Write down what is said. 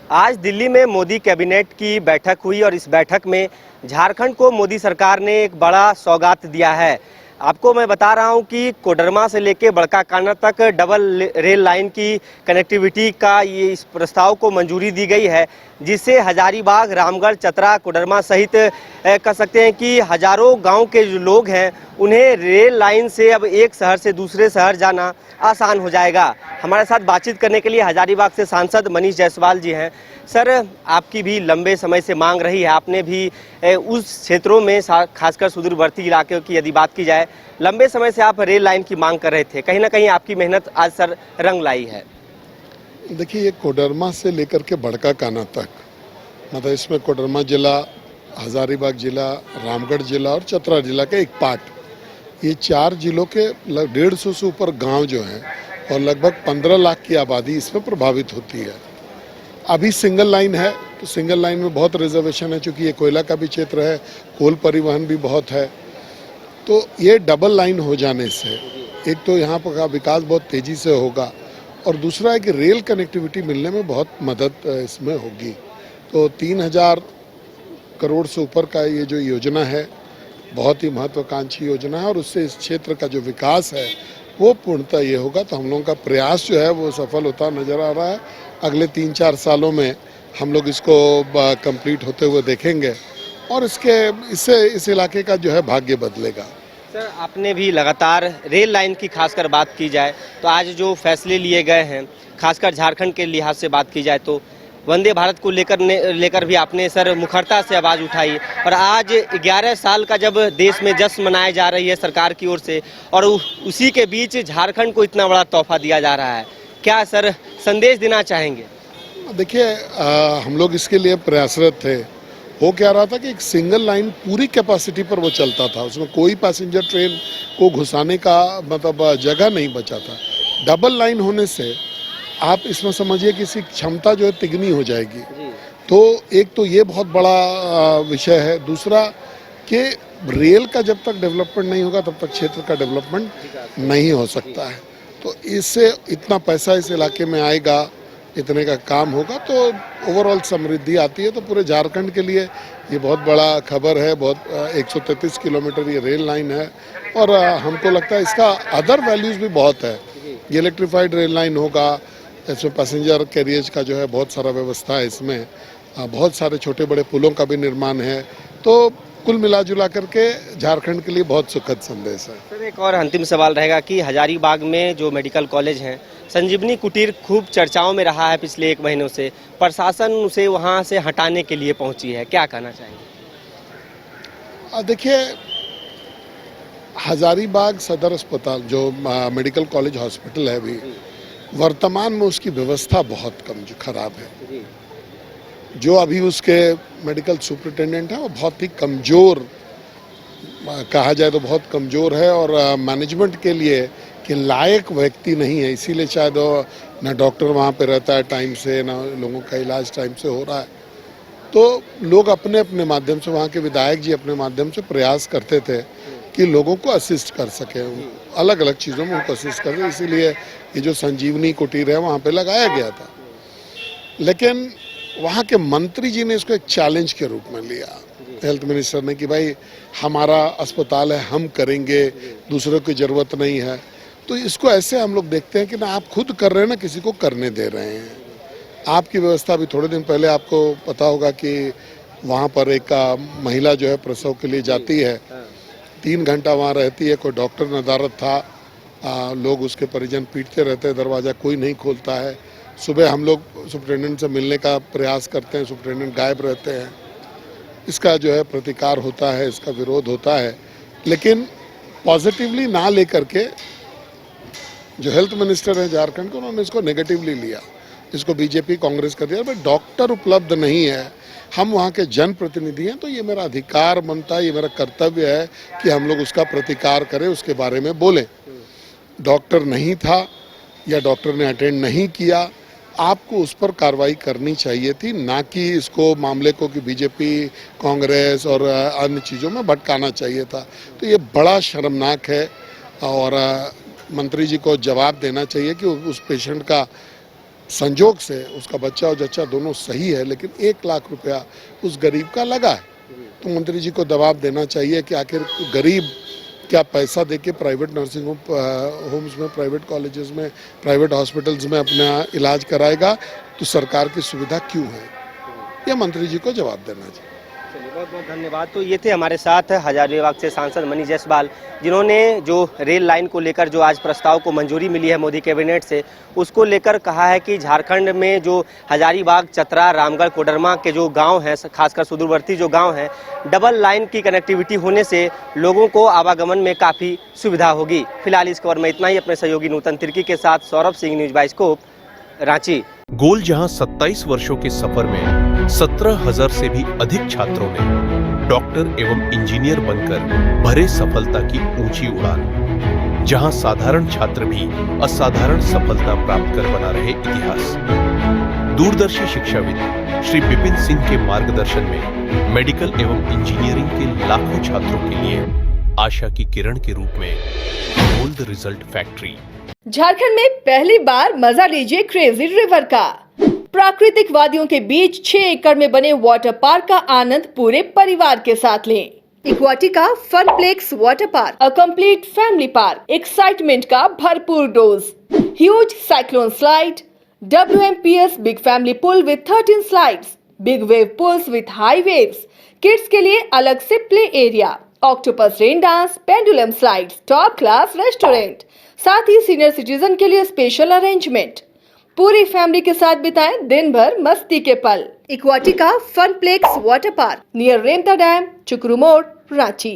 आज दिल्ली में मोदी कैबिनेट की बैठक हुई और इस बैठक में झारखंड को मोदी सरकार ने एक बड़ा सौगात दिया है। आपको मैं बता रहा हूं कि कोडरमा से लेकर बड़काकाना तक डबल रेल लाइन की कनेक्टिविटी का ये इस प्रस्ताव को मंजूरी दी गई है, जिससे हजारीबाग, रामगढ़, चतरा, कोडरमा सहित कह सकते हैं कि हजारों गांव के जो लोग हैं उन्हें रेल लाइन से अब एक शहर से दूसरे शहर जाना आसान हो जाएगा। हमारे साथ बातचीत करने के लिए हजारीबाग से सांसद मनीष जायसवाल जी हैं। सर, आपकी भी लंबे समय से मांग रही है, आपने भी उस क्षेत्रों में खासकर सुदूरवर्ती इलाके की यदि बात की जाए, लंबे समय से आप रेल लाइन की मांग कर रहे थे। कहीं ना कहीं आपकी मेहनत आज सर रंग लाई है। देखिए, ये कोडरमा से लेकर के बड़काकाना तक, मतलब इसमें कोडरमा जिला, हजारीबाग जिला, रामगढ़ जिला और चतरा जिला का एक पार्ट, ये 4 जिलों के 150 से ऊपर गांव जो हैं और लगभग 15 लाख की आबादी इसमें प्रभावित होती है। अभी सिंगल लाइन है, तो सिंगल लाइन में बहुत रिजर्वेशन है, क्योंकि ये कोयला का भी क्षेत्र है, कोल परिवहन भी बहुत है। तो ये डबल लाइन हो जाने से एक तो यहाँ पर का विकास बहुत तेज़ी से होगा और दूसरा है कि रेल कनेक्टिविटी मिलने में बहुत मदद इसमें होगी। तो 3000 करोड़ से ऊपर का ये जो योजना है, बहुत ही महत्वाकांक्षी योजना है और उससे इस क्षेत्र का जो विकास है वो पूर्णतः ये होगा। तो हम लोगों का प्रयास जो है वो सफल होता नज़र आ रहा है। अगले 3-4 सालों में हम लोग इसको कंप्लीट होते हुए देखेंगे और इससे इस इलाके का जो है भाग्य बदलेगा। सर, आपने भी लगातार रेल लाइन की खासकर बात की जाए तो आज जो फैसले लिए गए हैं, खासकर झारखंड के लिहाज से बात की जाए तो वंदे भारत को लेकर भी आपने सर मुखरता से आवाज़ उठाई और आज 11 साल का जब देश में जश्न मनाई जा रही है सरकार की ओर से और उसी के बीच झारखंड को इतना बड़ा तोहफा दिया जा रहा है, क्या सर संदेश देना चाहेंगे? देखिए, हम लोग इसके लिए प्रयासरत थे। हो क्या रहा था कि एक सिंगल लाइन पूरी कैपेसिटी पर वो चलता था, उसमें कोई पैसेंजर ट्रेन को घुसाने का मतलब जगह नहीं बचा था। डबल लाइन होने से आप इसमें समझिए कि इसकी क्षमता जो है तिगनी हो जाएगी। तो एक तो ये बहुत बड़ा विषय है। दूसरा कि रेल का जब तक डेवलपमेंट नहीं होगा तब तक क्षेत्र का डेवलपमेंट नहीं हो सकता है। तो इससे इतना पैसा इस इलाके में आएगा, इतने का काम होगा तो ओवरऑल समृद्धि आती है। तो पूरे झारखंड के लिए ये बहुत बड़ा खबर है। बहुत 133 किलोमीटर ये रेल लाइन है और हमको लगता है इसका अदर वैल्यूज़ भी बहुत है। ये इलेक्ट्रीफाइड रेल लाइन होगा, इसमें पैसेंजर कैरियज का जो है बहुत सारा व्यवस्था है, इसमें बहुत सारे छोटे बड़े पुलों का भी निर्माण है। तो कुल मिला जुला करके झारखंड के लिए बहुत सुखद संदेश है। सर, एक और अंतिम सवाल रहेगा कि हजारीबाग में जो मेडिकल कॉलेज हैं, संजीवनी कुटीर खूब चर्चाओं में रहा है पिछले 1 महीनों से, प्रशासन उसे वहां से हटाने के लिए पहुंची है, क्या कहना चाहेंगे? देखिए, हजारीबाग सदर अस्पताल जो मेडिकल कॉलेज हॉस्पिटल है, अभी वर्तमान में उसकी व्यवस्था बहुत खराब है। जो अभी उसके मेडिकल सुपरिटेंडेंट है वो बहुत ही कमज़ोर, कहा जाए तो बहुत कमज़ोर है और मैनेजमेंट के लिए कि लायक व्यक्ति नहीं है। इसीलिए शायद ना डॉक्टर वहाँ पे रहता है टाइम से, ना लोगों का इलाज टाइम से हो रहा है। तो लोग अपने अपने माध्यम से, वहाँ के विधायक जी अपने माध्यम से प्रयास करते थे कि लोगों को असिस्ट कर सकें, अलग अलग चीज़ों में उनको असिस्ट कर सकें। इसीलिए ये जो संजीवनी कुटीर है वहाँ पे लगाया गया था। लेकिन वहाँ के मंत्री जी ने इसको एक चैलेंज के रूप में लिया, हेल्थ मिनिस्टर ने, कि भाई हमारा अस्पताल है, हम करेंगे, दूसरों की ज़रूरत नहीं है। तो इसको ऐसे हम लोग देखते हैं कि ना आप खुद कर रहे हैं ना किसी को करने दे रहे हैं। आपकी व्यवस्था भी थोड़े दिन पहले आपको पता होगा कि वहाँ पर एक महिला जो है प्रसव के लिए जाती है, 3 घंटा वहाँ रहती है, कोई डॉक्टर नदारत था, लोग उसके परिजन पीटते रहते हैं, दरवाज़ा कोई नहीं खोलता है। सुबह हम लोग सुपरिटेंडेंट से मिलने का प्रयास करते हैं, सुपरिटेंडेंट गायब रहते हैं। इसका जो है प्रतिकार होता है, इसका विरोध होता है, लेकिन पॉजिटिवली ना लेकर के जो हेल्थ मिनिस्टर है झारखंड के, उन्होंने इसको नेगेटिवली लिया, इसको बीजेपी कांग्रेस कर दिया। भाई डॉक्टर उपलब्ध नहीं है, हम वहाँ के जनप्रतिनिधि हैं, तो ये मेरा अधिकार बनता है, ये मेरा कर्तव्य है कि हम लोग उसका प्रतिकार करें, उसके बारे में बोलें। डॉक्टर नहीं था या डॉक्टर ने अटेंड नहीं किया, आपको उस पर कार्रवाई करनी चाहिए थी, ना कि इसको मामले को कि बीजेपी कांग्रेस और अन्य चीज़ों में भटकाना चाहिए था। तो ये बड़ा शर्मनाक है और मंत्री जी को जवाब देना चाहिए कि उस पेशेंट का संजोग से उसका बच्चा और जच्चा दोनों सही है, लेकिन 1 लाख रुपया उस गरीब का लगा है, तो मंत्री जी को दबाव देना चाहिए कि आखिर गरीब क्या पैसा देके प्राइवेट नर्सिंग होम्स में, प्राइवेट कॉलेजेस में, प्राइवेट हॉस्पिटल्स में अपना इलाज कराएगा, तो सरकार की सुविधा क्यों है? ये मंत्री जी को जवाब देना चाहिए। चलिए, बहुत बहुत धन्यवाद। तो ये थे हमारे साथ हजारीबाग से सांसद मनीष जायसवाल, जिन्होंने जो रेल लाइन को लेकर जो आज प्रस्ताव को मंजूरी मिली है मोदी कैबिनेट से, उसको लेकर कहा है कि झारखंड में जो हजारीबाग, चतरा, रामगढ़, कोडरमा के जो गांव हैं, खासकर सुदूरवर्ती जो गांव हैं, डबल लाइन की कनेक्टिविटी होने से लोगों को आवागमन में काफ़ी सुविधा होगी। फिलहाल इस खबर में इतना ही। अपने सहयोगी नूतन तिर्की के साथ सौरभ सिंह, न्यूज बाइस्कोप, रांची। गोल जहां 27 वर्षों के सफर में 17,000 से भी अधिक छात्रों ने डॉक्टर एवं इंजीनियर बनकर भरे सफलता की ऊंची उड़ान, जहां साधारण छात्र भी असाधारण सफलता प्राप्त कर बना रहे इतिहास। दूरदर्शी शिक्षाविद श्री विपिन सिंह के मार्गदर्शन में मेडिकल एवं इंजीनियरिंग के लाखों छात्रों के लिए आशा की किरण के रूप में गोल्ड रिजल्ट फैक्ट्री। झारखंड में पहली बार मजा लीजिए क्रेजी रिवर का। प्राकृतिक वादियों के बीच 6 एकड़ में बने वाटर पार्क का आनंद पूरे परिवार के साथ लें। Equatica Funplex water park, a complete family park, excitement का भरपूर dose, huge cyclone slide, WMPS big family pool with 13 slides, big wave pools with high waves, kids के लिए अलग से play area, octopus rain dance, pendulum slides, top class restaurant, साथ ही senior citizen के लिए स्पेशल अरेंजमेंट। पूरी family के साथ बिताएं दिन भर मस्ती के पल। इक्वाटिका Funplex water park near Remta dam, चुकरू मोड़, रांची।